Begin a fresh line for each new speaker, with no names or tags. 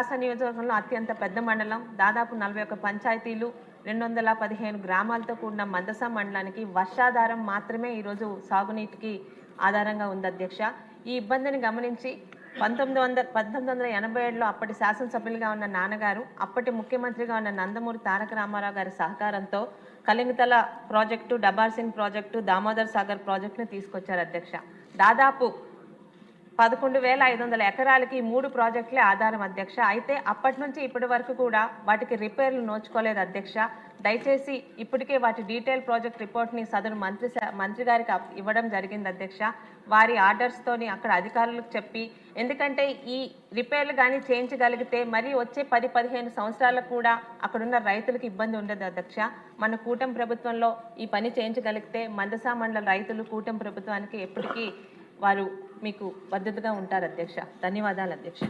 పలాస నియోజకవర్గంలో అత్యంత పెద్ద మండలం, దాదాపు 41 పంచాయతీలు, 215 గ్రామాలతో కూడిన మందస మండలానికి వర్షాధారం మాత్రమే ఈరోజు సాగునీటికి ఆధారంగా ఉంది అధ్యక్ష. ఈ ఇబ్బందిని గమనించి 1987లో అప్పటి శాసనసభ్యులుగా ఉన్న నాన్నగారు, అప్పటి ముఖ్యమంత్రిగా ఉన్న నందమూరి తారక రామారావు గారి సహకారంతో కలింగతల ప్రాజెక్టు, డబార్సింగ్ ప్రాజెక్టు, దామోదర్ సాగర్ ప్రాజెక్టును తీసుకొచ్చారు అధ్యక్ష. దాదాపు 11,500 ఎకరాలకి 3 ప్రాజెక్టులే ఆధారం అధ్యక్ష. అయితే అప్పటి నుంచి ఇప్పటి వరకు కూడా వాటికి రిపేర్లు నోచుకోలేదు అధ్యక్ష. దయచేసి ఇప్పటికే వాటి డీటెయిల్ ప్రాజెక్ట్ రిపోర్ట్ని సదరు మంత్రి గారికి ఇవ్వడం జరిగింది అధ్యక్ష. వారి ఆర్డర్స్తోని అక్కడ అధికారులకు చెప్పి, ఎందుకంటే ఈ రిపేర్లు కానీ చేయించగలిగితే మరి వచ్చే 10-15 సంవత్సరాలకు కూడా అక్కడున్న రైతులకు ఇబ్బంది ఉండదు అధ్యక్ష. మన కూటమి ప్రభుత్వంలో ఈ పని చేయించగలిగితే మందస మండల రైతులు కూటమి ప్రభుత్వానికి ఎప్పటికీ వారు మీకు మద్దతుగా ఉంటారు అధ్యక్ష. ధన్యవాదాలు అధ్యక్ష.